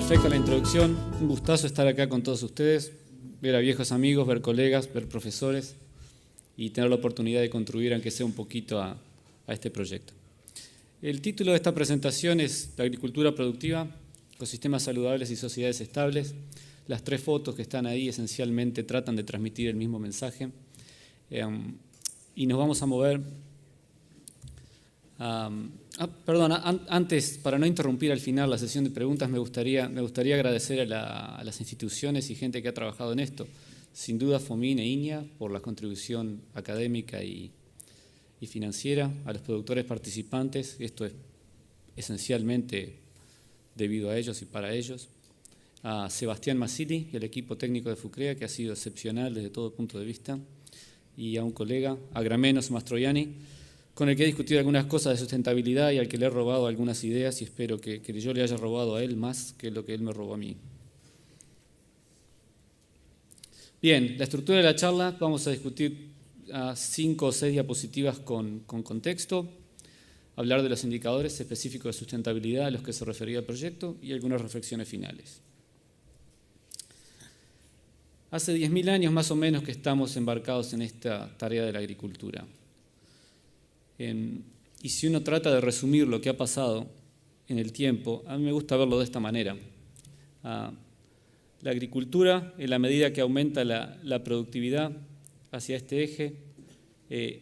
Perfecta la introducción, un gustazo estar acá con todos ustedes, ver a viejos amigos, ver colegas, ver profesores y tener la oportunidad de contribuir, aunque sea un poquito, a este proyecto. El título de esta presentación es La agricultura productiva, ecosistemas saludables y sociedades estables. Las tres fotos que están ahí esencialmente tratan de transmitir el mismo mensaje. Y nos vamos a mover. Antes, para no interrumpir al final la sesión de preguntas, me gustaría agradecer a las instituciones y gente que ha trabajado en esto. Sin duda, Fomin e INEA por la contribución académica y financiera, a los productores participantes, esto es esencialmente debido a ellos y para ellos, a Sebastián Massili y al equipo técnico de FUCREA, que ha sido excepcional desde todo punto de vista, y a un colega, a Gramenos Mastroianni, con el que he discutido algunas cosas de sustentabilidad y al que le he robado algunas ideas y espero que yo le haya robado a él más que lo que él me robó a mí. Bien, la estructura de la charla, vamos a discutir 5 o 6 diapositivas con contexto, hablar de los indicadores específicos de sustentabilidad a los que se refería el proyecto y algunas reflexiones finales. Hace 10.000 años más o menos que estamos embarcados en esta tarea de la agricultura. Y si uno trata de resumir lo que ha pasado en el tiempo, a mí me gusta verlo de esta manera. La agricultura, en la medida que aumenta la productividad hacia este eje,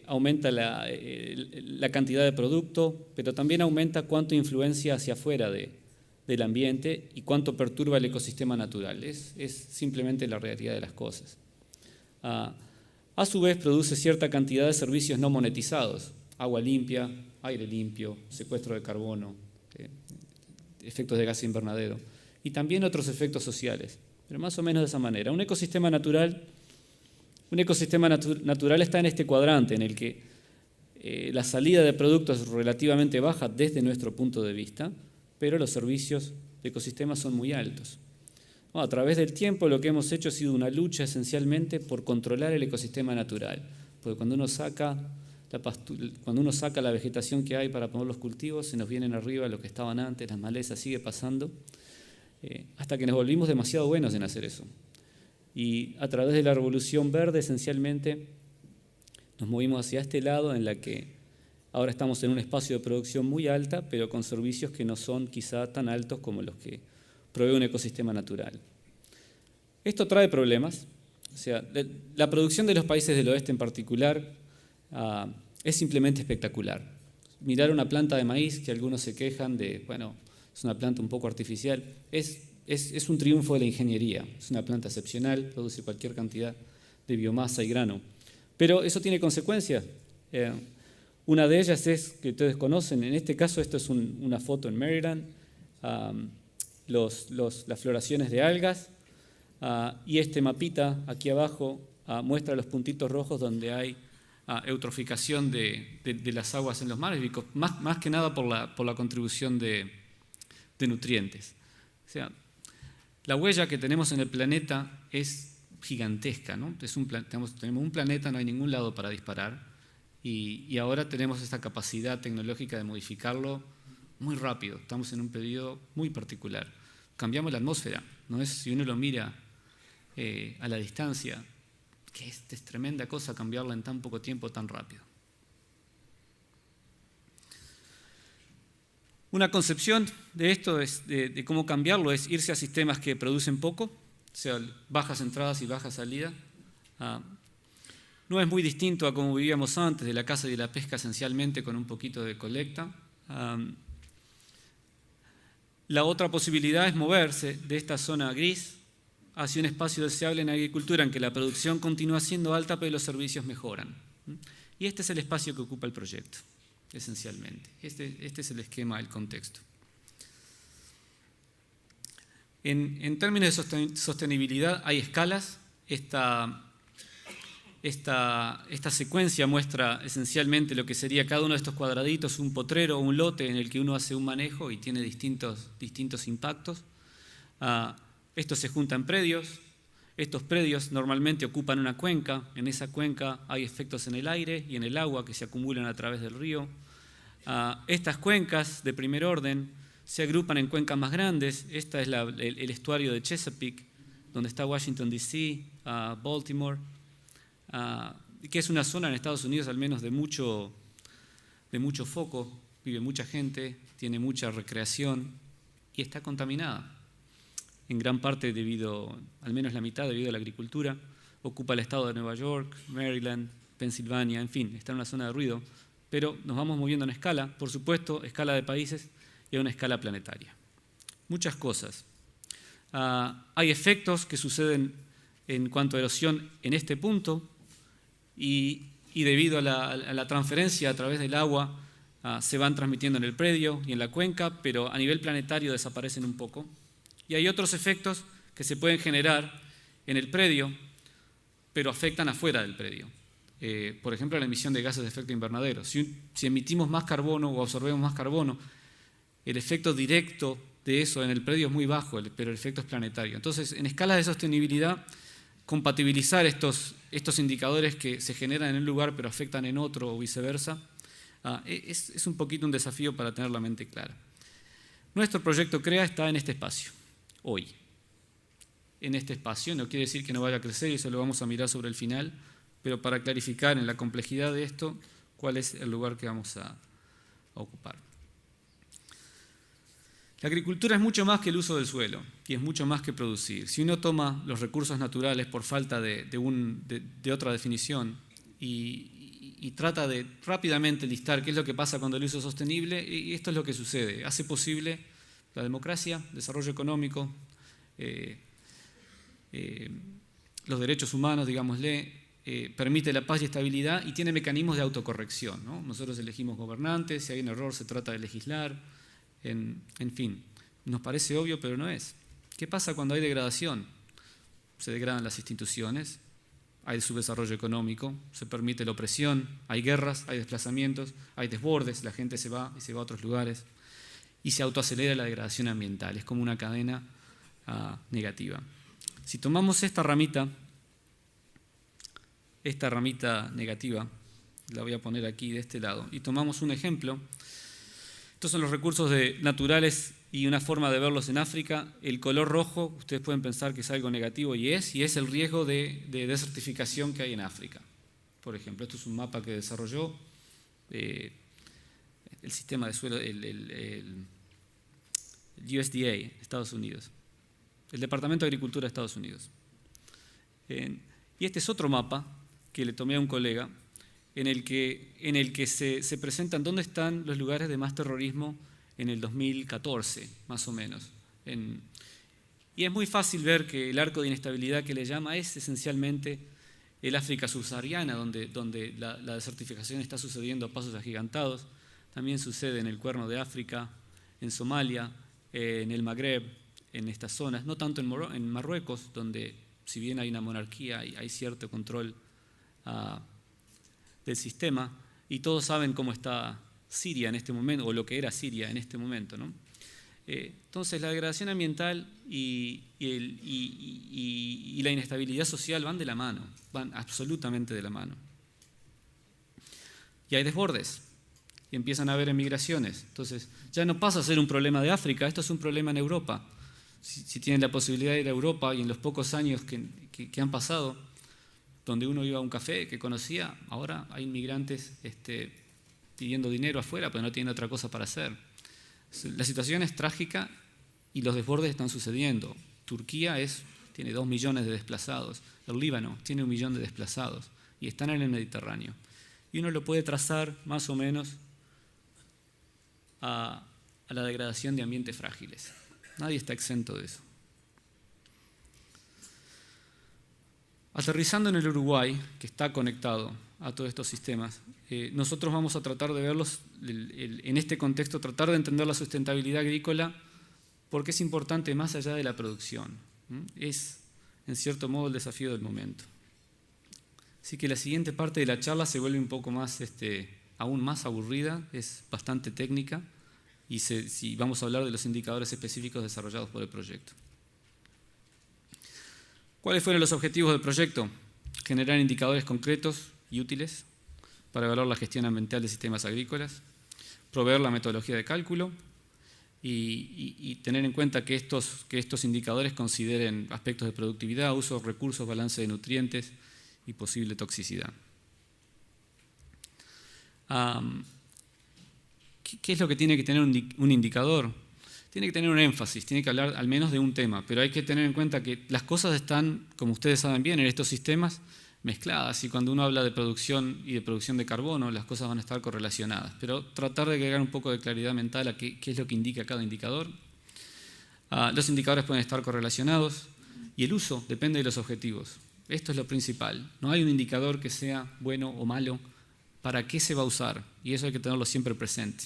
aumenta la cantidad de producto, pero también aumenta cuánto influencia hacia afuera del ambiente y cuánto perturba el ecosistema natural. Es simplemente la realidad de las cosas. A su vez, produce cierta cantidad de servicios no monetizados: agua limpia, aire limpio, secuestro de carbono, efectos de gas invernadero y también otros efectos sociales, pero más o menos de esa manera. Un ecosistema natural está en este cuadrante en el que la salida de productos es relativamente baja desde nuestro punto de vista, pero los servicios de ecosistemas son muy altos. A través del tiempo lo que hemos hecho ha sido una lucha esencialmente por controlar el ecosistema natural, porque cuando uno saca la vegetación que hay para poner los cultivos, se nos vienen arriba lo que estaban antes, las malezas, sigue pasando, hasta que nos volvimos demasiado buenos en hacer eso. Y a través de la Revolución Verde, esencialmente, nos movimos hacia este lado en la que ahora estamos en un espacio de producción muy alta, pero con servicios que no son quizá tan altos como los que provee un ecosistema natural. Esto trae problemas. O sea, la producción de los países del oeste en particular es simplemente espectacular. Mirar una planta de maíz, que algunos se quejan de, bueno, es una planta un poco artificial, es un triunfo de la ingeniería. Es una planta excepcional, produce cualquier cantidad de biomasa y grano. Pero eso tiene consecuencias. Una de ellas es, que ustedes conocen, en este caso esto es una foto en Maryland, las floraciones de algas, y este mapita aquí abajo muestra los puntitos rojos donde hay eutroficación de las aguas en los mares, más que nada por la contribución de nutrientes. O sea, la huella que tenemos en el planeta es gigantesca, ¿no? Tenemos un planeta, no hay ningún lado para disparar, y ahora tenemos esta capacidad tecnológica de modificarlo muy rápido. Estamos en un periodo muy particular. Cambiamos la atmósfera, ¿no? Si uno lo mira a la distancia, que es tremenda cosa cambiarla en tan poco tiempo, tan rápido. Una concepción de esto, de cómo cambiarlo, es irse a sistemas que producen poco, o sea, bajas entradas y bajas salidas. No es muy distinto a como vivíamos antes, de la caza y de la pesca esencialmente con un poquito de colecta. La otra posibilidad es moverse de esta zona gris hacia un espacio deseable en agricultura en que la producción continúa siendo alta, pero los servicios mejoran. Y este es el espacio que ocupa el proyecto, esencialmente. Este es el esquema, el contexto. En términos de sostenibilidad hay escalas. Esta secuencia muestra esencialmente lo que sería cada uno de estos cuadraditos, un potrero o un lote en el que uno hace un manejo y tiene distintos impactos. Esto se junta en predios. Estos predios normalmente ocupan una cuenca. En esa cuenca hay efectos en el aire y en el agua que se acumulan a través del río. Estas cuencas de primer orden se agrupan en cuencas más grandes. Esta es el estuario de Chesapeake, donde está Washington, D.C., Baltimore, que es una zona en Estados Unidos al menos de mucho foco, vive mucha gente, tiene mucha recreación y está contaminada. En gran parte al menos la mitad debido a la agricultura. Ocupa el estado de Nueva York, Maryland, Pensilvania, en fin, está en una zona de ruido, pero nos vamos moviendo en escala, por supuesto, escala de países y a una escala planetaria. Muchas cosas. Hay efectos que suceden en cuanto a erosión en este punto y debido a la transferencia a través del agua se van transmitiendo en el predio y en la cuenca, pero a nivel planetario desaparecen un poco. Y hay otros efectos que se pueden generar en el predio, pero afectan afuera del predio. Por ejemplo, la emisión de gases de efecto invernadero. Si emitimos más carbono o absorbemos más carbono, el efecto directo de eso en el predio es muy bajo, pero el efecto es planetario. Entonces, en escalas de sostenibilidad, compatibilizar estos indicadores que se generan en un lugar pero afectan en otro o viceversa, es un poquito un desafío para tener la mente clara. Nuestro proyecto CREA está en este espacio, hoy. En este espacio, no quiere decir que no vaya a crecer, y eso lo vamos a mirar sobre el final, pero para clarificar en la complejidad de esto, cuál es el lugar que vamos a ocupar. La agricultura es mucho más que el uso del suelo y es mucho más que producir. Si uno toma los recursos naturales por falta de otra definición y trata de rápidamente listar qué es lo que pasa cuando el uso es sostenible, y esto es lo que sucede. Hace posible la democracia, desarrollo económico, los derechos humanos, digámosle, permite la paz y estabilidad y tiene mecanismos de autocorrección, ¿no? Nosotros elegimos gobernantes, si hay un error se trata de legislar, en fin, nos parece obvio pero no es. ¿Qué pasa cuando hay degradación? Se degradan las instituciones, hay subdesarrollo económico, se permite la opresión, hay guerras, hay desplazamientos, hay desbordes, la gente se va y se va a otros lugares y se autoacelera la degradación ambiental, es como una cadena negativa. Si tomamos esta ramita negativa, la voy a poner aquí de este lado, y tomamos un ejemplo, estos son los recursos naturales y una forma de verlos en África. El color rojo, ustedes pueden pensar que es algo negativo y es el riesgo de desertificación que hay en África. Por ejemplo, esto es un mapa que desarrolló el sistema de suelo, el USDA, Estados Unidos. El Departamento de Agricultura de Estados Unidos. Y este es otro mapa que le tomé a un colega en el que se presentan dónde están los lugares de más terrorismo en el 2014, más o menos. Y es muy fácil ver que el arco de inestabilidad que le llama es esencialmente el África subsahariana, donde la desertificación está sucediendo a pasos agigantados. También sucede en el Cuerno de África, en Somalia, en el Magreb, en estas zonas, no tanto en Marruecos, donde si bien hay una monarquía y hay cierto control del sistema, y todos saben cómo está Siria en este momento, o lo que era Siria en este momento, ¿no? Entonces la degradación ambiental y la inestabilidad social van de la mano, van absolutamente de la mano. Y hay desbordes, y empiezan a haber emigraciones. Entonces ya no pasa a ser un problema de África, esto es un problema en Europa. Si tienen la posibilidad de ir a Europa y en los pocos años que han pasado, donde uno iba a un café que conocía, ahora hay inmigrantes pidiendo dinero afuera, pero no tienen otra cosa para hacer. La situación es trágica y los desbordes están sucediendo. Turquía tiene 2 millones de desplazados, el Líbano tiene 1 millón de desplazados y están en el Mediterráneo. Y uno lo puede trazar más o menos a la degradación de ambientes frágiles. Nadie está exento de eso. Aterrizando en el Uruguay, que está conectado a todos estos sistemas, nosotros vamos a tratar de verlos, en este contexto, tratar de entender la sustentabilidad agrícola, porque es importante más allá de la producción. Es, en cierto modo, el desafío del momento. Así que la siguiente parte de la charla se vuelve un poco más, aún más aburrida, es bastante técnica, y vamos a hablar de los indicadores específicos desarrollados por el proyecto. ¿Cuáles fueron los objetivos del proyecto? Generar indicadores concretos y útiles para evaluar la gestión ambiental de sistemas agrícolas, proveer la metodología de cálculo, y tener en cuenta que estos indicadores consideren aspectos de productividad, uso de recursos, balance de nutrientes y posible toxicidad. ¿Qué es lo que tiene que tener un indicador? Tiene que tener un énfasis, tiene que hablar al menos de un tema, pero hay que tener en cuenta que las cosas están, como ustedes saben bien, en estos sistemas mezcladas, y cuando uno habla de producción y de producción de carbono, las cosas van a estar correlacionadas, pero tratar de agregar un poco de claridad mental a qué es lo que indica cada indicador. Los indicadores pueden estar correlacionados y el uso depende de los objetivos. Esto es lo principal. No hay un indicador que sea bueno o malo. ¿Para qué se va a usar? Y eso hay que tenerlo siempre presente.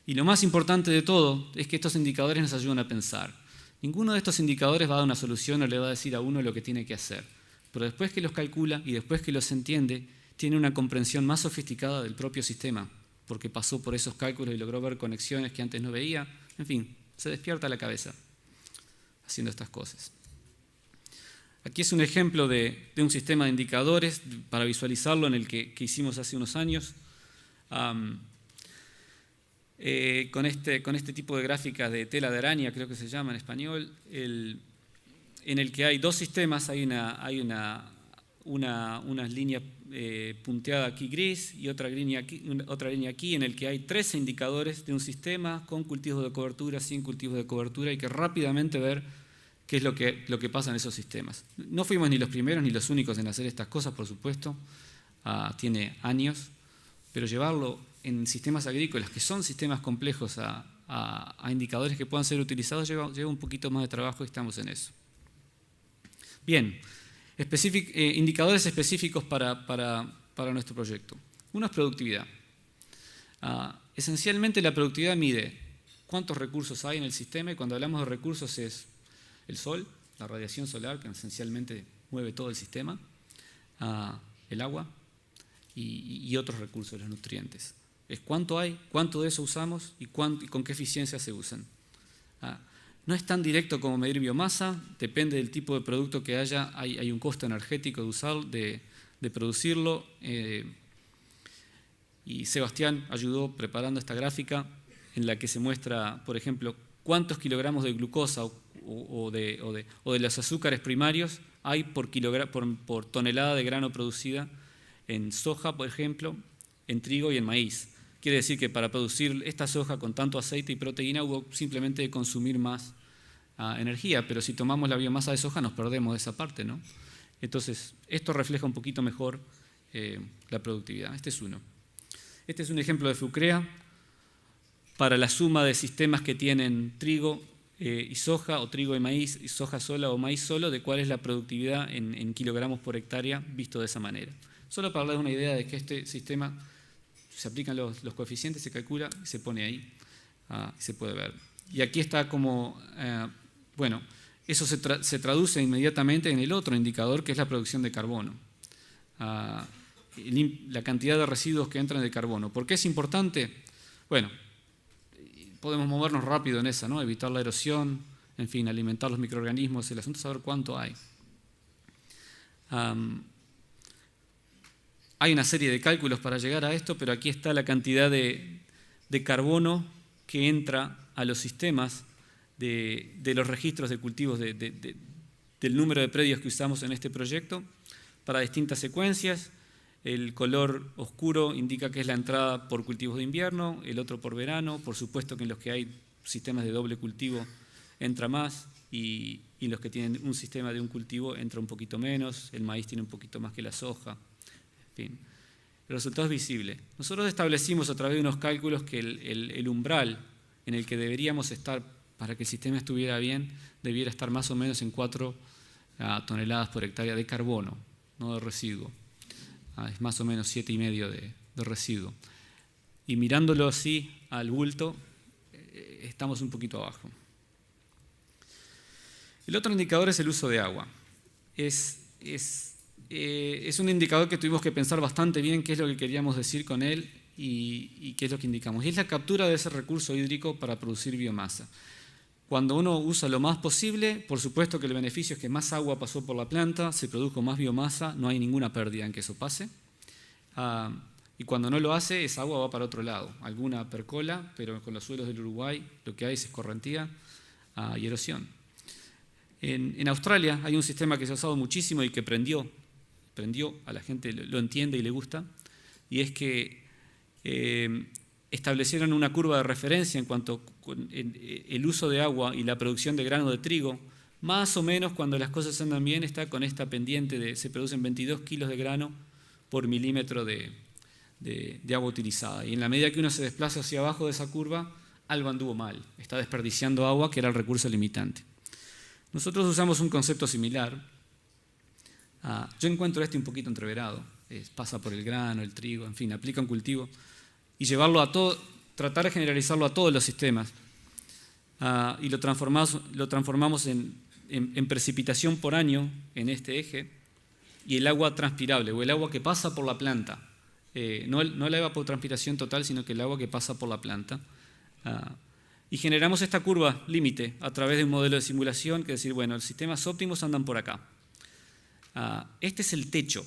Y lo más importante de todo es que estos indicadores nos ayudan a pensar. Ninguno de estos indicadores va a dar una solución o le va a decir a uno lo que tiene que hacer. Pero después que los calcula y después que los entiende, tiene una comprensión más sofisticada del propio sistema, porque pasó por esos cálculos y logró ver conexiones que antes no veía. En fin, se despierta la cabeza haciendo estas cosas. Aquí es un ejemplo de un sistema de indicadores para visualizarlo en el que hicimos hace unos años. Con este tipo de gráficas de tela de araña, creo que se llama en español, en el que hay dos sistemas, hay una línea punteada aquí gris y otra línea aquí, en el que hay 13 indicadores de un sistema con cultivos de cobertura, sin cultivos de cobertura. Hay que rápidamente ver qué es lo que pasa en esos sistemas. No fuimos ni los primeros ni los únicos en hacer estas cosas, por supuesto, tiene años, pero llevarlo en sistemas agrícolas, que son sistemas complejos, a indicadores que puedan ser utilizados, lleva un poquito más de trabajo y estamos en eso. Bien, indicadores específicos para nuestro proyecto. Uno es productividad. Esencialmente la productividad mide cuántos recursos hay en el sistema, y cuando hablamos de recursos es el sol, la radiación solar, que esencialmente mueve todo el sistema, el agua y otros recursos, los nutrientes. Es cuánto hay, cuánto de eso usamos y con qué eficiencia se usan. No es tan directo como medir biomasa, depende del tipo de producto que haya, hay un costo energético de producirlo. Y Sebastián ayudó preparando esta gráfica en la que se muestra, por ejemplo, cuántos kilogramos de glucosa o de los azúcares primarios hay por tonelada de grano producida en soja, por ejemplo, en trigo y en maíz. Quiere decir que para producir esta soja con tanto aceite y proteína hubo simplemente de consumir más energía, pero si tomamos la biomasa de soja nos perdemos de esa parte, ¿no? Entonces, esto refleja un poquito mejor la productividad. Este es uno. Este es un ejemplo de FUCREA para la suma de sistemas que tienen trigo y soja, o trigo y maíz, y soja sola o maíz solo, de cuál es la productividad en kilogramos por hectárea visto de esa manera. Solo para darles una idea de que este sistema se aplican los coeficientes, se calcula y se pone ahí, y se puede ver. Y aquí está como, eso se traduce inmediatamente en el otro indicador, que es la producción de carbono. La cantidad de residuos que entran de carbono. ¿Por qué es importante? Bueno, podemos movernos rápido en esa, ¿no? Evitar la erosión, en fin, alimentar los microorganismos. El asunto es saber cuánto hay. Hay una serie de cálculos para llegar a esto, pero aquí está la cantidad de carbono que entra a los sistemas de los registros de cultivos del número de predios que usamos en este proyecto para distintas secuencias. El color oscuro indica que es la entrada por cultivos de invierno, el otro por verano. Por supuesto que en los que hay sistemas de doble cultivo entra más, y en los que tienen un sistema de un cultivo entra un poquito menos. El maíz tiene un poquito más que la soja. En fin, el resultado es visible. Nosotros establecimos a través de unos cálculos que el umbral en el que deberíamos estar para que el sistema estuviera bien debiera estar más o menos en 4 toneladas por hectárea de carbono, no de residuo. Es más o menos 7,5 de residuo. Y mirándolo así al bulto, estamos un poquito abajo. El otro indicador es el uso de agua. Es un indicador que tuvimos que pensar bastante bien qué es lo que queríamos decir con él y qué es lo que indicamos. Y es la captura de ese recurso hídrico para producir biomasa. Cuando uno usa lo más posible, por supuesto que el beneficio es que más agua pasó por la planta, se produjo más biomasa, no hay ninguna pérdida en que eso pase. Y cuando no lo hace, esa agua va para otro lado. Alguna percola, pero con los suelos del Uruguay lo que hay es escorrentía y erosión. En Australia hay un sistema que se ha usado muchísimo y que prendió a la gente, lo entiende y le gusta, y es que establecieron una curva de referencia en cuanto el uso de agua y la producción de grano de trigo. Más o menos cuando las cosas andan bien está con esta pendiente de se producen 22 kilos de grano por milímetro de agua utilizada. Y en la medida que uno se desplaza hacia abajo de esa curva, algo anduvo mal, está desperdiciando agua que era el recurso limitante. Nosotros usamos un concepto similar. Yo encuentro un poquito entreverado, pasa por el grano, el trigo, en fin, aplica un cultivo y llevarlo a todo, tratar de generalizarlo a todos los sistemas. Y lo transformamos en precipitación por año en este eje y el agua transpirable o el agua que pasa por la planta. No la evapotranspiración total, sino que el agua que pasa por la planta. Y generamos esta curva límite a través de un modelo de simulación que es decir, bueno, los sistemas óptimos andan por acá. Este es el techo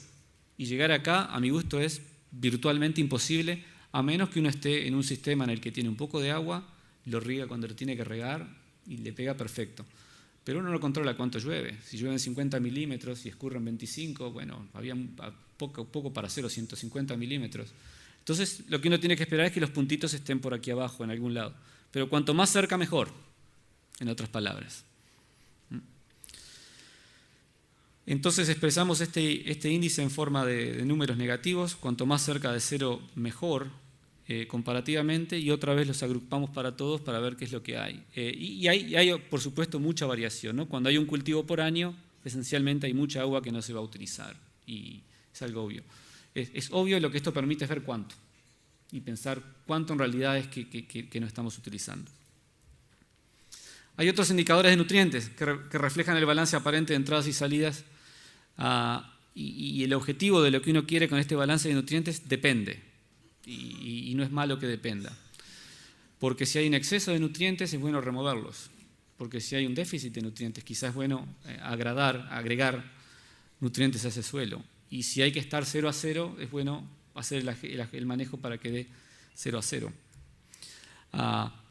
y llegar acá, a mi gusto, es virtualmente imposible a menos que uno esté en un sistema en el que tiene un poco de agua, lo riega cuando lo tiene que regar y le pega perfecto. Pero uno no controla cuánto llueve. Si llueven 50 milímetros y escurren 25, bueno, había poco para hacer 150 milímetros. Entonces, lo que uno tiene que esperar es que los puntitos estén por aquí abajo, en algún lado. Pero cuanto más cerca, mejor, en otras palabras. Entonces expresamos este índice en forma de números negativos. Cuanto más cerca de cero, mejor comparativamente. Y otra vez los agrupamos para todos para ver qué es lo que hay. Y hay, por supuesto, mucha variación, ¿no? Cuando hay un cultivo por año, esencialmente hay mucha agua que no se va a utilizar. Y es algo obvio. Es obvio, lo que esto permite es ver cuánto y pensar cuánto en realidad es que no estamos utilizando. Hay otros indicadores de nutrientes que reflejan el balance aparente de entradas y salidas y el objetivo de lo que uno quiere con este balance de nutrientes depende y no es malo que dependa. Porque si hay un exceso de nutrientes es bueno removerlos, porque si hay un déficit de nutrientes quizás es bueno agregar nutrientes a ese suelo. Y si hay que estar 0 a 0, es bueno hacer el manejo para que dé 0 a 0.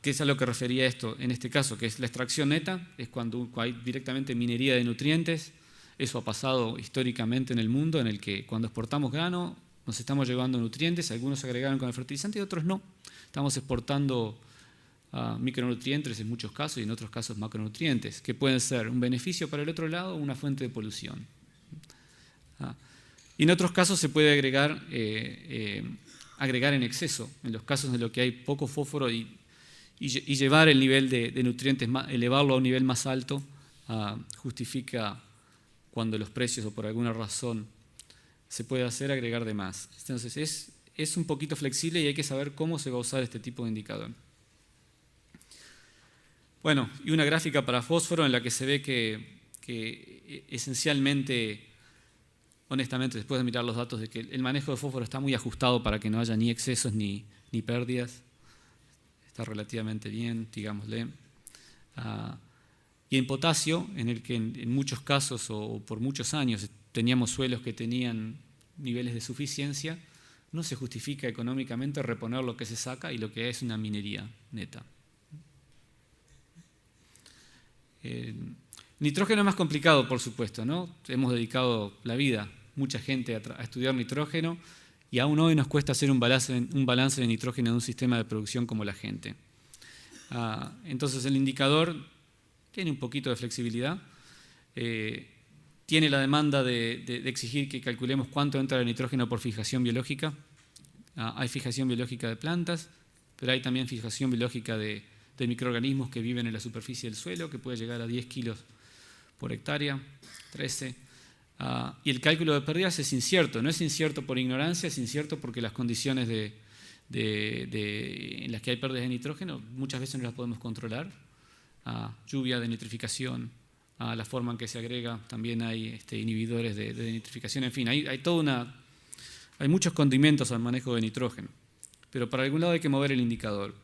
¿Qué es a lo que refería esto en este caso? Que es la extracción neta, es cuando hay directamente minería de nutrientes. Eso ha pasado históricamente en el mundo, en el que cuando exportamos grano nos estamos llevando nutrientes, algunos se agregaron con el fertilizante y otros no. Estamos exportando micronutrientes en muchos casos y en otros casos macronutrientes, que pueden ser un beneficio para el otro lado o una fuente de polución. Y en otros casos se puede agregar en exceso, en los casos en los que hay poco fósforo y llevar el nivel de nutrientes, elevarlo a un nivel más alto, justifica cuando los precios o por alguna razón se puede hacer agregar de más. Entonces es un poquito flexible y hay que saber cómo se va a usar este tipo de indicador. Bueno, y una gráfica para fósforo en la que se ve que esencialmente, honestamente, después de mirar los datos, de que el manejo de fósforo está muy ajustado para que no haya ni excesos ni pérdidas. Está relativamente bien, digámosle. Y en potasio, en el que en muchos casos o por muchos años teníamos suelos que tenían niveles de suficiencia, no se justifica económicamente reponer lo que se saca y lo que es una minería neta. Nitrógeno es más complicado, por supuesto, ¿no? Hemos dedicado la vida, mucha gente, a estudiar nitrógeno y aún hoy nos cuesta hacer un balance de nitrógeno en un sistema de producción como la gente. Entonces el indicador tiene un poquito de flexibilidad, tiene la demanda de exigir que calculemos cuánto entra de nitrógeno por fijación biológica. Hay fijación biológica de plantas, pero hay también fijación biológica de microorganismos que viven en la superficie del suelo, que puede llegar a 10 kilos por hectárea, 13. Y el cálculo de pérdidas es incierto, no es incierto por ignorancia, es incierto porque las condiciones en las que hay pérdidas de nitrógeno muchas veces no las podemos controlar. Lluvia, de nitrificación, la forma en que se agrega, también hay inhibidores de nitrificación, en fin, hay muchos condimentos al manejo de nitrógeno, pero para algún lado hay que mover el indicador.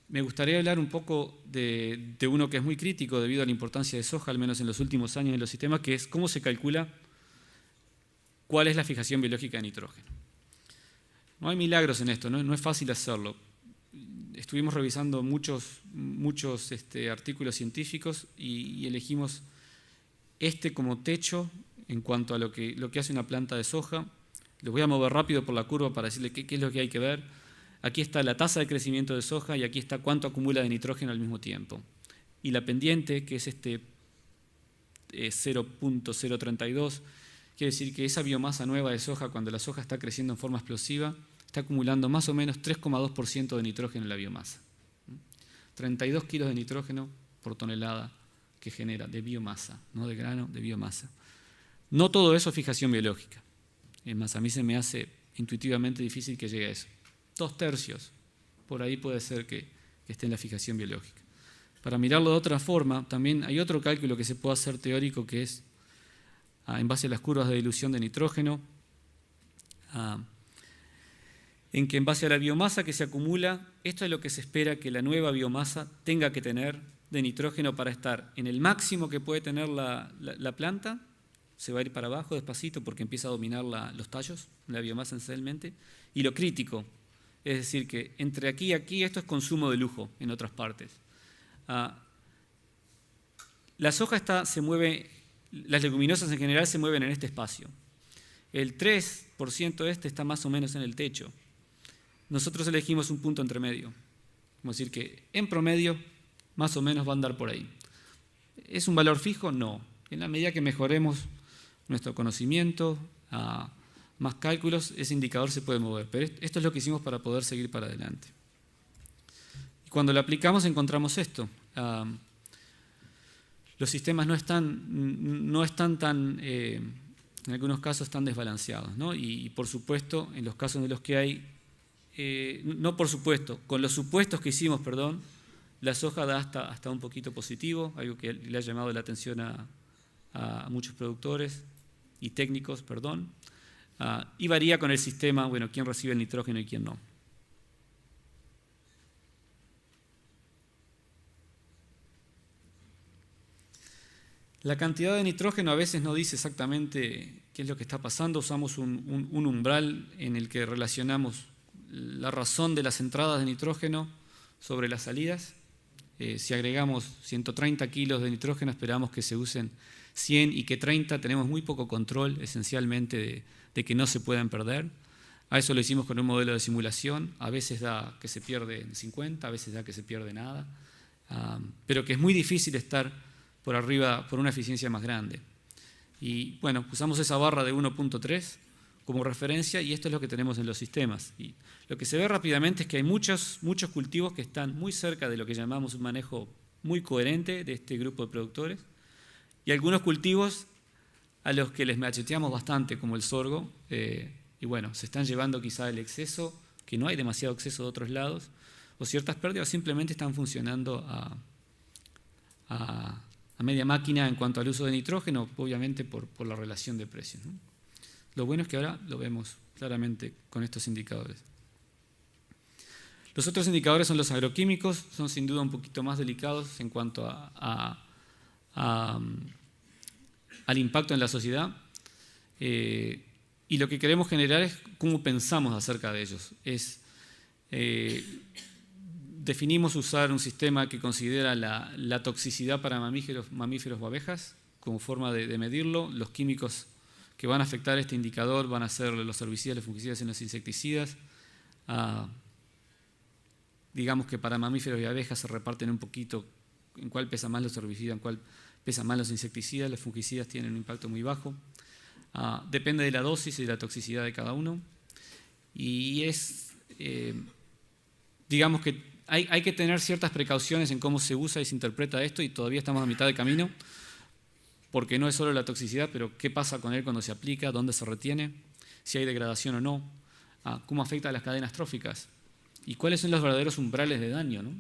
Me gustaría hablar un poco de uno que es muy crítico debido a la importancia de soja, al menos en los últimos años en los sistemas, que es cómo se calcula cuál es la fijación biológica de nitrógeno. No hay milagros en esto, no es fácil hacerlo. Estuvimos revisando muchos artículos científicos y elegimos este como techo en cuanto a lo que hace una planta de soja. Les voy a mover rápido por la curva para decirles qué es lo que hay que ver. Aquí está la tasa de crecimiento de soja y aquí está cuánto acumula de nitrógeno al mismo tiempo. Y la pendiente, que es 0.032, quiere decir que esa biomasa nueva de soja, cuando la soja está creciendo en forma explosiva, está acumulando más o menos 3,2% de nitrógeno en la biomasa. 32 kilos de nitrógeno por tonelada que genera de biomasa, no de grano, de biomasa. No todo eso es fijación biológica. Es más, a mí se me hace intuitivamente difícil que llegue a eso. 2/3, por ahí puede ser que esté en la fijación biológica. Para mirarlo de otra forma, también hay otro cálculo que se puede hacer teórico, que es en base a las curvas de dilución de nitrógeno, en que en base a la biomasa que se acumula, esto es lo que se espera que la nueva biomasa tenga que tener de nitrógeno para estar en el máximo que puede tener la planta. Se va a ir para abajo despacito porque empieza a dominar los tallos, la biomasa esencialmente, y lo crítico, es decir, que entre aquí y aquí esto es consumo de lujo en otras partes. La soja se mueve, las leguminosas en general se mueven en este espacio. El 3% está más o menos en el techo. Nosotros elegimos un punto entre medio. Vamos a decir que en promedio más o menos va a andar por ahí. ¿Es un valor fijo? No. En la medida que mejoremos nuestro conocimiento, más cálculos, ese indicador se puede mover. Pero esto es lo que hicimos para poder seguir para adelante. Y cuando lo aplicamos encontramos esto. Los sistemas no están tan, en algunos casos, tan desbalanceados, ¿no? Y por supuesto, en los casos en los que hay, con los supuestos que hicimos, la soja da hasta un poquito positivo, algo que le ha llamado la atención a muchos productores y técnicos, y varía con el sistema, quién recibe el nitrógeno y quién no. La cantidad de nitrógeno a veces no dice exactamente qué es lo que está pasando. Usamos un umbral en el que relacionamos la razón de las entradas de nitrógeno sobre las salidas. Si agregamos 130 kilos de nitrógeno, esperamos que se usen 100 y que 30 tenemos muy poco control, esencialmente, de que no se puedan perder. A eso lo hicimos con un modelo de simulación. A veces da que se pierde 50, a veces da que se pierde nada, pero que es muy difícil estar por arriba por una eficiencia más grande. Y usamos esa barra de 1.3 como referencia y esto es lo que tenemos en los sistemas. Y lo que se ve rápidamente es que hay muchos cultivos que están muy cerca de lo que llamamos un manejo muy coherente de este grupo de productores y algunos cultivos a los que les macheteamos bastante, como el sorgo, y se están llevando quizá el exceso, que no hay demasiado exceso de otros lados, o ciertas pérdidas, simplemente están funcionando a media máquina en cuanto al uso de nitrógeno, obviamente por la relación de precios, ¿no? Lo bueno es que ahora lo vemos claramente con estos indicadores. Los otros indicadores son los agroquímicos, son sin duda un poquito más delicados en cuanto al impacto en la sociedad. Y lo que queremos generar es cómo pensamos acerca de ellos. Definimos usar un sistema que considera la toxicidad para mamíferos o abejas como forma de medirlo. Los químicos que van a afectar este indicador van a ser los herbicidas, los fungicidas y los insecticidas. Digamos que para mamíferos y abejas se reparten un poquito en cuál pesa más los herbicidas, en cuál pesan más los insecticidas. Los fungicidas tienen un impacto muy bajo. Depende de la dosis y de la toxicidad de cada uno. Y digamos que hay que tener ciertas precauciones en cómo se usa y se interpreta esto y todavía estamos a mitad de camino, porque no es solo la toxicidad, pero qué pasa con él cuando se aplica, dónde se retiene, si hay degradación o no, cómo afecta a las cadenas tróficas y cuáles son los verdaderos umbrales de daño, ¿no?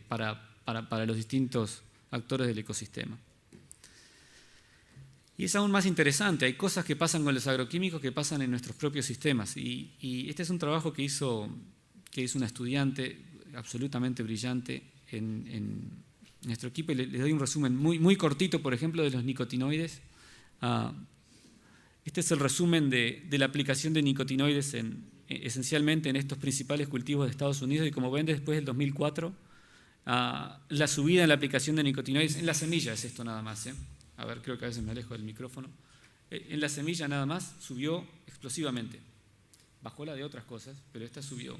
para los distintos actores del ecosistema. Y es aún más interesante, hay cosas que pasan con los agroquímicos que pasan en nuestros propios sistemas y este es un trabajo que hizo una estudiante absolutamente brillante en nuestro equipo y les doy un resumen muy cortito, por ejemplo, de los nicotinoides. Este es el resumen de la aplicación de nicotinoides en esencialmente en estos principales cultivos de Estados Unidos, y como ven, después del 2004, la subida en la aplicación de nicotinoides en la semilla es esto nada más. A ver, creo que a veces me alejo del micrófono. En la semilla nada más subió explosivamente. Bajó la de otras cosas, pero esta subió.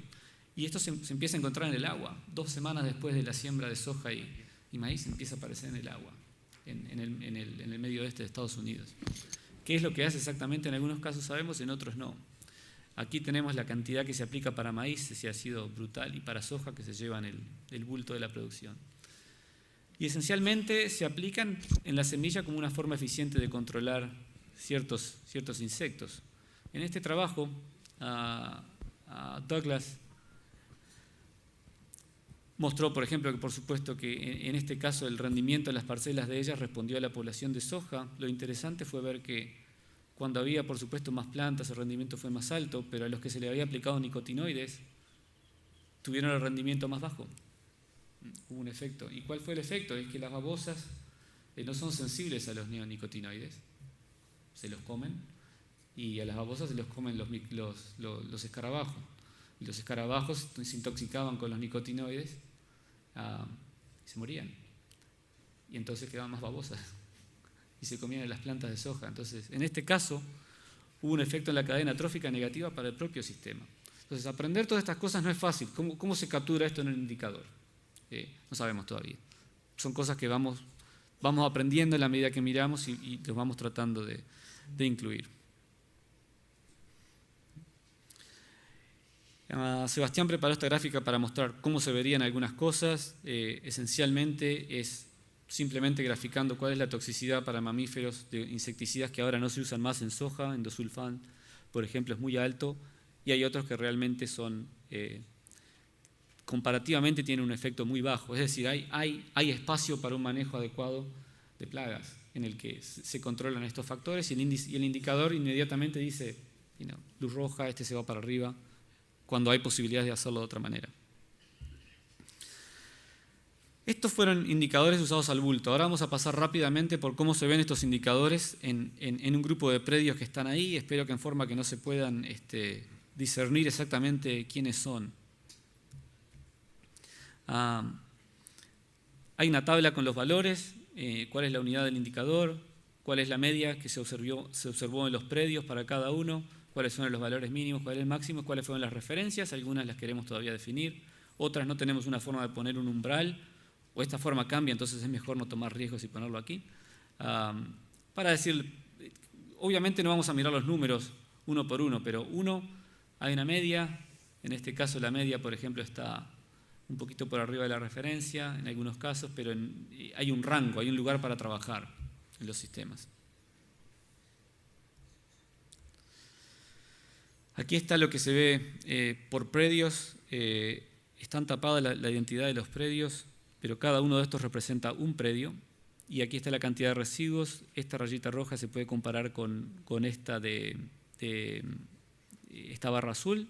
Y esto se empieza a encontrar en el agua. 2 semanas después de la siembra de soja y maíz empieza a aparecer en el agua, en el medio oeste de Estados Unidos. ¿Qué es lo que hace exactamente? En algunos casos sabemos, en otros no. Aquí tenemos la cantidad que se aplica para maíz, si ha sido brutal, y para soja, que se llevan el bulto de la producción. Y esencialmente se aplican en la semilla como una forma eficiente de controlar ciertos insectos. En este trabajo, Douglas mostró, por ejemplo, que por supuesto que en este caso el rendimiento de las parcelas de ellas respondió a la población de soja. Lo interesante fue ver que cuando había, por supuesto, más plantas, el rendimiento fue más alto, pero a los que se le había aplicado nicotinoides tuvieron el rendimiento más bajo. Hubo un efecto. ¿Y cuál fue el efecto? Es que las babosas no son sensibles a los neonicotinoides, se los comen, y a las babosas se los comen los escarabajos. Y los escarabajos se intoxicaban con los nicotinoides y se morían. Y entonces quedaban más babosas y se comían las plantas de soja. Entonces, en este caso, hubo un efecto en la cadena trófica negativa para el propio sistema. Entonces, aprender todas estas cosas no es fácil. ¿Cómo se captura esto en el indicador? No sabemos todavía. Son cosas que vamos aprendiendo en la medida que miramos y los vamos tratando de incluir. Sebastián preparó esta gráfica para mostrar cómo se verían algunas cosas. Esencialmente es simplemente graficando cuál es la toxicidad para mamíferos de insecticidas que ahora no se usan más en soja. Endosulfán, por ejemplo, es muy alto, y hay otros que realmente son, comparativamente tienen un efecto muy bajo. Es decir, hay espacio para un manejo adecuado de plagas en el que se controlan estos factores, y el indicador inmediatamente dice, luz roja, este se va para arriba, cuando hay posibilidades de hacerlo de otra manera. Estos fueron indicadores usados al bulto. Ahora vamos a pasar rápidamente por cómo se ven estos indicadores en un grupo de predios que están ahí. Espero que en forma que no se puedan discernir exactamente quiénes son. Hay una tabla con los valores, cuál es la unidad del indicador, cuál es la media que se observó en los predios para cada uno, cuáles son los valores mínimos, cuál es el máximo, cuáles fueron las referencias. Algunas las queremos todavía definir, otras no tenemos una forma de poner un umbral, o esta forma cambia, entonces es mejor no tomar riesgos y ponerlo aquí. Para decir, obviamente no vamos a mirar los números uno por uno, pero hay una media. En este caso la media, por ejemplo, está un poquito por arriba de la referencia en algunos casos, pero hay un rango, hay un lugar para trabajar en los sistemas. Aquí está lo que se ve por predios. Están tapadas la identidad de los predios, pero cada uno de estos representa un predio. Y aquí está la cantidad de residuos. Esta rayita roja se puede comparar con esta esta barra azul,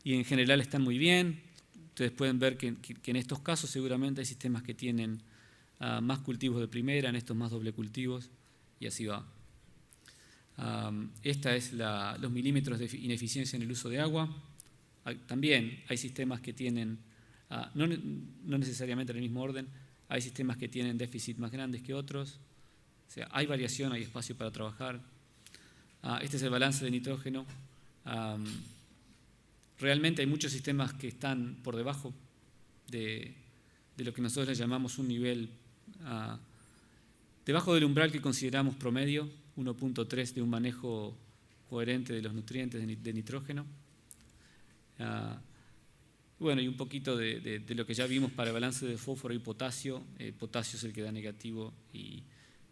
y en general están muy bien. Ustedes pueden ver que en estos casos seguramente hay sistemas que tienen más cultivos de primera, en estos más doble cultivos, y así va. Esta es los milímetros de ineficiencia en el uso de agua. También hay sistemas que tienen, no necesariamente en el mismo orden, hay sistemas que tienen déficit más grandes que otros. O sea, hay variación, hay espacio para trabajar. Este es el balance de nitrógeno. Realmente hay muchos sistemas que están por debajo de lo que nosotros le llamamos un nivel, debajo del umbral que consideramos promedio, 1.3 de un manejo coherente de los nutrientes de nitrógeno. Bueno, y un poquito de lo que ya vimos para el balance de fósforo y potasio. Potasio es el que da negativo,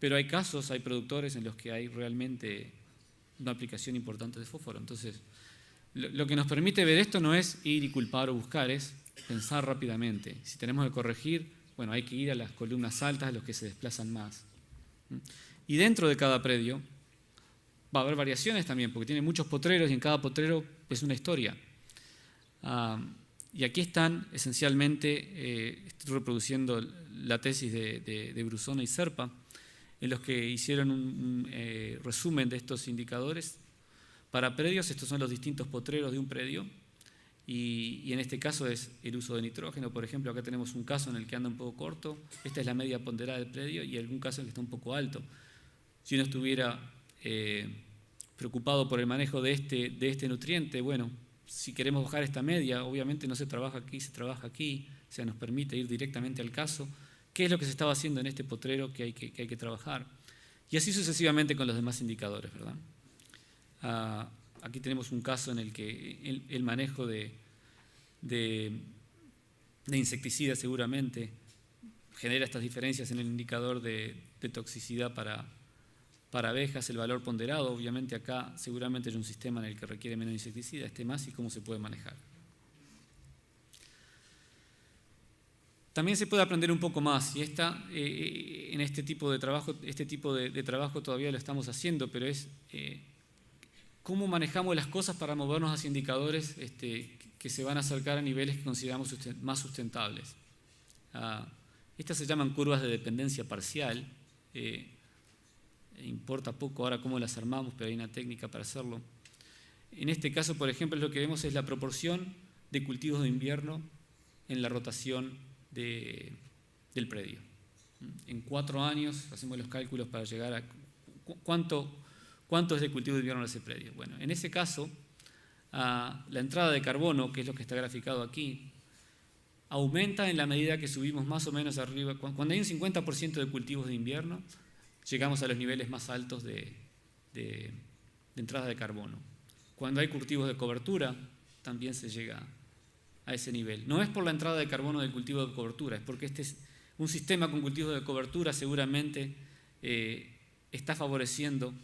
pero hay casos, hay productores en los que hay realmente una aplicación importante de fósforo. Entonces, lo que nos permite ver esto no es ir y culpar o buscar, es pensar rápidamente. Si tenemos que corregir, bueno, hay que ir a las columnas altas, a los que se desplazan más. Y dentro de cada predio va a haber variaciones también, porque tiene muchos potreros y en cada potrero es una historia. Y aquí están, esencialmente, estoy reproduciendo la tesis de Brusona y Serpa, en los que hicieron un resumen de estos indicadores Para predios, estos son los distintos potreros de un predio, y en este caso es el uso de nitrógeno. Por ejemplo, acá tenemos un caso en el que anda un poco corto, esta es la media ponderada del predio, y algún caso en el que está un poco alto. Si uno estuviera preocupado por el manejo de este nutriente, bueno, si queremos bajar esta media, obviamente no se trabaja aquí, se trabaja aquí, o sea, nos permite ir directamente al caso. ¿Qué es lo que se estaba haciendo en este potrero que hay que trabajar? Y así sucesivamente con los demás indicadores, ¿verdad? Aquí tenemos un caso en el que el manejo de insecticidas seguramente genera estas diferencias en el indicador de toxicidad para abejas, el valor ponderado. Obviamente acá seguramente hay un sistema en el que requiere menos insecticida, más, y cómo se puede manejar. También se puede aprender un poco más, y en este tipo de trabajo todavía lo estamos haciendo, pero es cómo manejamos las cosas para movernos hacia indicadores que se van a acercar a niveles que consideramos más sustentables. Estas se llaman curvas de dependencia parcial. Importa poco ahora cómo las armamos, pero hay una técnica para hacerlo. En este caso, por ejemplo, lo que vemos es la proporción de cultivos de invierno en la rotación del predio. En 4 años hacemos los cálculos para llegar a cuánto es de cultivo de invierno en ese predio. Bueno, en ese caso, la entrada de carbono, que es lo que está graficado aquí, aumenta en la medida que subimos más o menos arriba. Cuando hay un 50% de cultivos de invierno, llegamos a los niveles más altos de entrada de carbono. Cuando hay cultivos de cobertura, también se llega a ese nivel. No es por la entrada de carbono del cultivo de cobertura, es porque un sistema con cultivos de cobertura seguramente está favoreciendo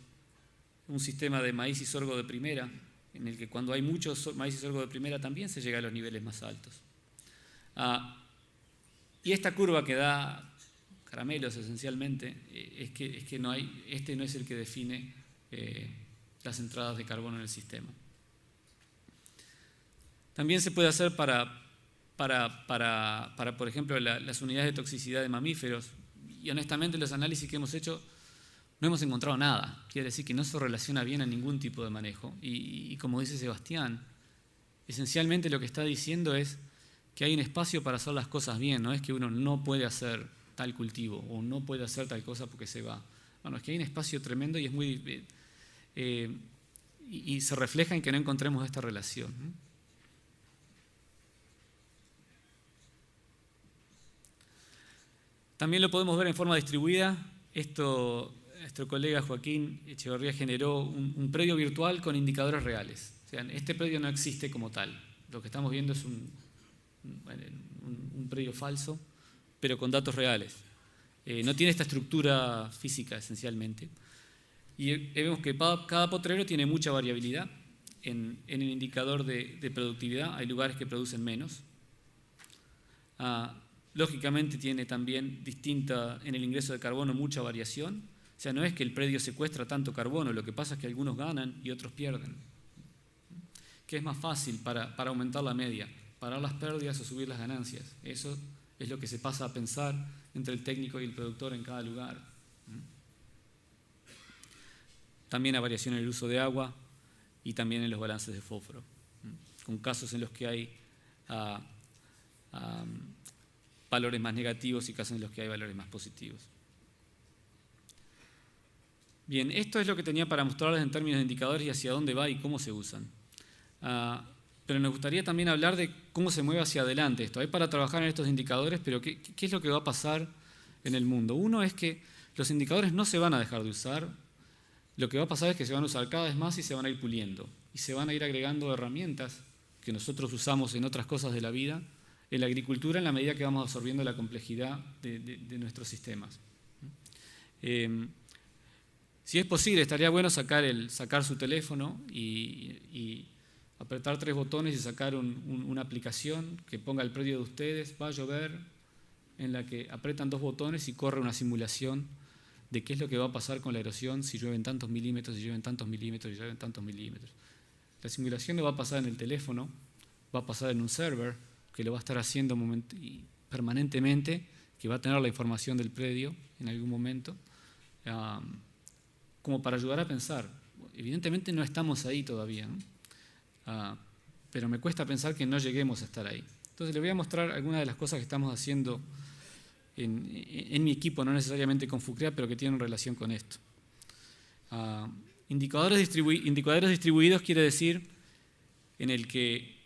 un sistema de maíz y sorgo de primera, en el que cuando hay mucho maíz y sorgo de primera también se llega a los niveles más altos. Y esta curva que da caramelos esencialmente es que no es el que define las entradas de carbono en el sistema. También se puede hacer para por ejemplo, las unidades de toxicidad de mamíferos, y honestamente los análisis que hemos hecho no hemos encontrado nada. Quiere decir que no se relaciona bien a ningún tipo de manejo. Y como dice Sebastián, esencialmente lo que está diciendo es que hay un espacio para hacer las cosas bien, no es que uno no puede hacer tal cultivo o no puede hacer tal cosa porque se va. Bueno, es que hay un espacio tremendo y es muy y se refleja en que no encontremos esta relación. También lo podemos ver en forma distribuida. Nuestro colega Joaquín Echeverría generó un predio virtual con indicadores reales. O sea, este predio no existe como tal. Lo que estamos viendo es un predio falso, pero con datos reales. No tiene esta estructura física esencialmente. Y vemos que cada potrero tiene mucha variabilidad en el indicador de productividad. Hay lugares que producen menos. Lógicamente tiene también distinta en el ingreso de carbono mucha variación. O sea, no es que el predio secuestra tanto carbono, lo que pasa es que algunos ganan y otros pierden. ¿Qué es más fácil para aumentar la media? ¿Parar las pérdidas o subir las ganancias? Eso es lo que se pasa a pensar entre el técnico y el productor en cada lugar. También hay variación en el uso de agua y también en los balances de fósforo, con casos en los que hay valores más negativos y casos en los que hay valores más positivos. Bien, esto es lo que tenía para mostrarles en términos de indicadores y hacia dónde va y cómo se usan. Pero nos gustaría también hablar de cómo se mueve hacia adelante esto. Hay para trabajar en estos indicadores, pero ¿qué es lo que va a pasar en el mundo? Uno es que los indicadores no se van a dejar de usar. Lo que va a pasar es que se van a usar cada vez más y se van a ir puliendo. Y se van a ir agregando herramientas que nosotros usamos en otras cosas de la vida, en la agricultura, en la medida que vamos absorbiendo la complejidad de nuestros sistemas. Si es posible, estaría bueno sacar su teléfono y apretar 3 botones y sacar una aplicación que ponga el predio de ustedes, va a llover, en la que apretan 2 botones y corre una simulación de qué es lo que va a pasar con la erosión si llueven tantos milímetros, si llueven tantos milímetros, si llueven tantos milímetros. La simulación no va a pasar en el teléfono, va a pasar en un server que lo va a estar haciendo permanentemente, que va a tener la información del predio en algún momento, como para ayudar a pensar, evidentemente no estamos ahí todavía, ¿no? Pero me cuesta pensar que no lleguemos a estar ahí. Entonces les voy a mostrar algunas de las cosas que estamos haciendo en mi equipo, no necesariamente con FUCREA, pero que tienen relación con esto. Indicadores distribuidos quiere decir en el que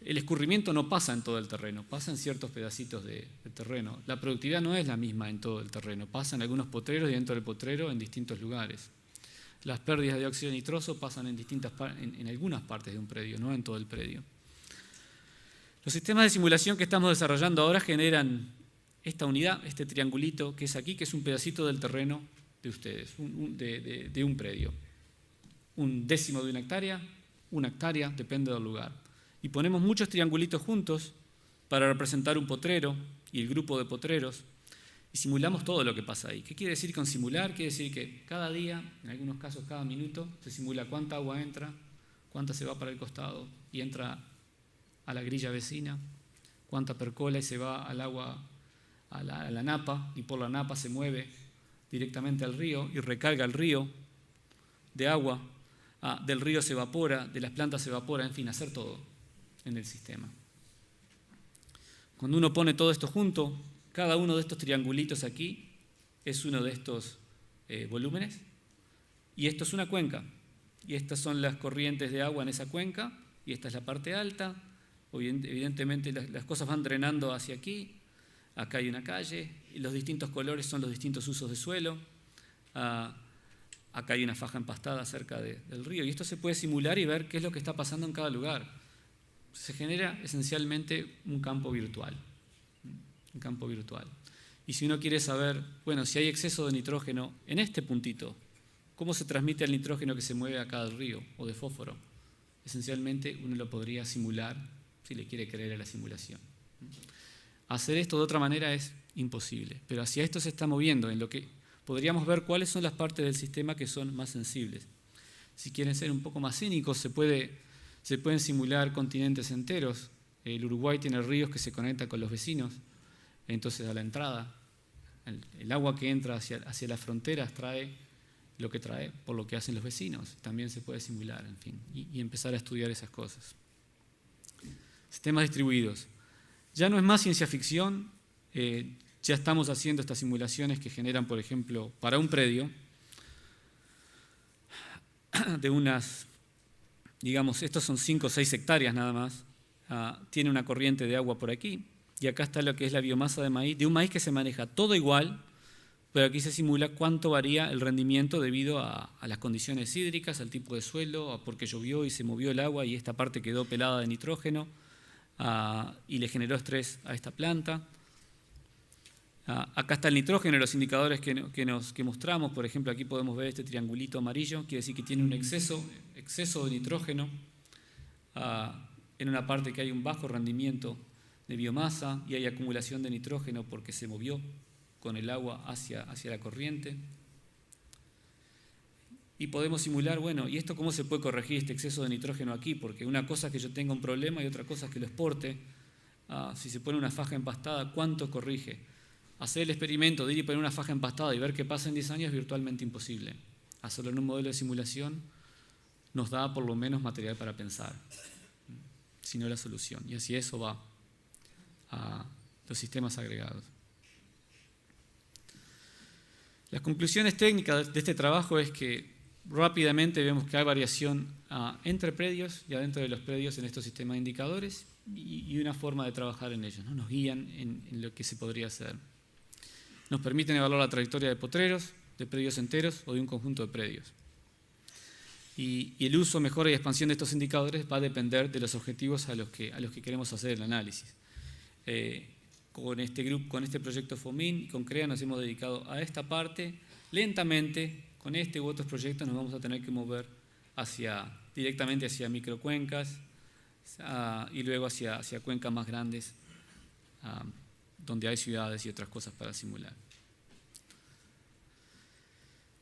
el escurrimiento no pasa en todo el terreno, pasa en ciertos pedacitos de terreno. La productividad no es la misma en todo el terreno, pasa en algunos potreros y dentro del potrero en distintos lugares. Las pérdidas de dióxido nitroso pasan en algunas partes de un predio, no en todo el predio. Los sistemas de simulación que estamos desarrollando ahora generan esta unidad, este triangulito que es aquí, que es un pedacito del terreno de ustedes, de un predio. 1/10 de una hectárea, depende del lugar. Y ponemos muchos triangulitos juntos para representar un potrero y el grupo de potreros y simulamos todo lo que pasa ahí. ¿Qué quiere decir con simular? Quiere decir que cada día, en algunos casos cada minuto, se simula cuánta agua entra, cuánta se va para el costado y entra a la grilla vecina, cuánta percola y se va al agua, a la napa, y por la napa se mueve directamente al río y recarga el río de agua, del río se evapora, de las plantas se evapora, en fin, hacer todo en el sistema. Cuando uno pone todo esto junto, cada uno de estos triangulitos aquí es uno de estos volúmenes, y esto es una cuenca, y estas son las corrientes de agua en esa cuenca, y esta es la parte alta. Evidentemente las cosas van drenando hacia aquí, acá hay una calle, y los distintos colores son los distintos usos de suelo, acá hay una faja empastada cerca del río, y esto se puede simular y ver qué es lo que está pasando en cada lugar. Se genera esencialmente un campo virtual. Un campo virtual. Y si uno quiere saber, bueno, si hay exceso de nitrógeno en este puntito, ¿cómo se transmite el nitrógeno que se mueve acá del río o de fósforo? Esencialmente uno lo podría simular si le quiere creer a la simulación. Hacer esto de otra manera es imposible, pero hacia esto se está moviendo, en lo que podríamos ver cuáles son las partes del sistema que son más sensibles. Si quieren ser un poco más cínicos, se pueden simular continentes enteros. El Uruguay tiene ríos que se conectan con los vecinos, entonces a la entrada, el agua que entra hacia las fronteras trae lo que trae por lo que hacen los vecinos. También se puede simular, en fin, y empezar a estudiar esas cosas. Sistemas distribuidos. Ya no es más ciencia ficción, ya estamos haciendo estas simulaciones que generan, por ejemplo, para un predio de unas, digamos, estos son 5 o 6 hectáreas nada más, tiene una corriente de agua por aquí, y acá está lo que es la biomasa de maíz, de un maíz que se maneja todo igual, pero aquí se simula cuánto varía el rendimiento debido a las condiciones hídricas, al tipo de suelo, a porque llovió y se movió el agua y esta parte quedó pelada de nitrógeno y le generó estrés a esta planta. Acá está el nitrógeno, los indicadores que mostramos. Por ejemplo, aquí podemos ver este triangulito amarillo, quiere decir que tiene un exceso de nitrógeno en una parte que hay un bajo rendimiento de biomasa y hay acumulación de nitrógeno porque se movió con el agua hacia la corriente. Y podemos simular, bueno, ¿y esto cómo se puede corregir este exceso de nitrógeno aquí? Porque una cosa es que yo tenga un problema y otra cosa es que lo exporte. Si se pone una faja empastada, ¿cuánto corrige? Hacer el experimento de ir y poner una faja empastada y ver qué pasa en 10 años es virtualmente imposible. Hacerlo en un modelo de simulación nos da por lo menos material para pensar, si no la solución. Y así eso va a los sistemas agregados. Las conclusiones técnicas de este trabajo es que rápidamente vemos que hay variación entre predios y adentro de los predios en estos sistemas de indicadores y una forma de trabajar en ellos, ¿no? Nos guían en lo que se podría hacer. Nos permiten evaluar la trayectoria de potreros, de predios enteros o de un conjunto de predios. Y el uso, mejora y expansión de estos indicadores va a depender de los objetivos a los que queremos hacer el análisis. Con este proyecto FOMIN y con CREA nos hemos dedicado a esta parte. Lentamente, con este u otros proyectos nos vamos a tener que mover directamente hacia microcuencas y luego hacia cuencas más grandes donde hay ciudades y otras cosas para simular.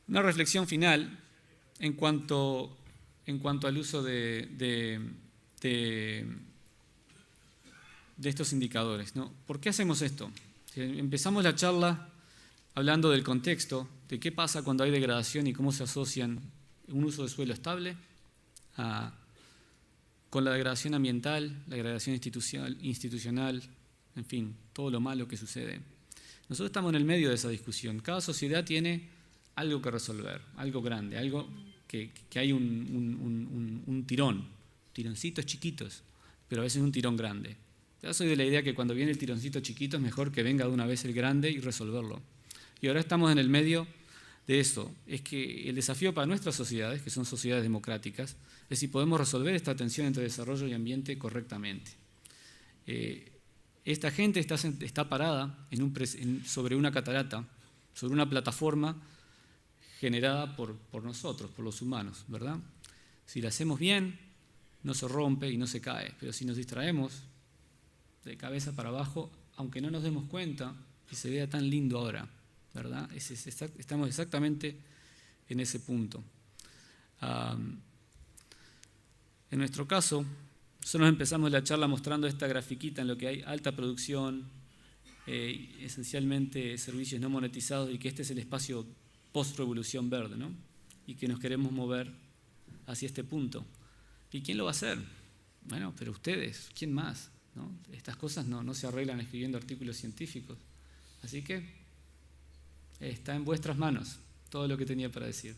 Una reflexión final en cuanto al uso de estos indicadores, ¿no? ¿Por qué hacemos esto? Empezamos la charla hablando del contexto, de qué pasa cuando hay degradación y cómo se asocian un uso de suelo estable, con la degradación ambiental, la degradación institucional, en fin, todo lo malo que sucede. Nosotros estamos en el medio de esa discusión. Cada sociedad tiene algo que resolver, algo grande, algo que hay un tirón, tironcitos chiquitos, pero a veces un tirón grande. Yo soy de la idea que cuando viene el tironcito chiquito es mejor que venga de una vez el grande y resolverlo. Y ahora estamos en el medio de eso. Es que el desafío para nuestras sociedades, que son sociedades democráticas, es si podemos resolver esta tensión entre desarrollo y ambiente correctamente. Esta gente está parada sobre una catarata, sobre una plataforma generada por nosotros, por los humanos, ¿verdad? Si la hacemos bien, no se rompe y no se cae, pero si nos distraemos de cabeza para abajo, aunque no nos demos cuenta y se vea tan lindo ahora, ¿verdad? Estamos exactamente en ese punto. En nuestro caso, nosotros empezamos la charla mostrando esta grafiquita en lo que hay alta producción, esencialmente servicios no monetizados, y que este es el espacio post-revolución verde, ¿no? Y que nos queremos mover hacia este punto. ¿Y quién lo va a hacer? Bueno, pero ustedes, ¿quién más? ¿No? Estas cosas no se arreglan escribiendo artículos científicos. Así que está en vuestras manos todo lo que tenía para decir.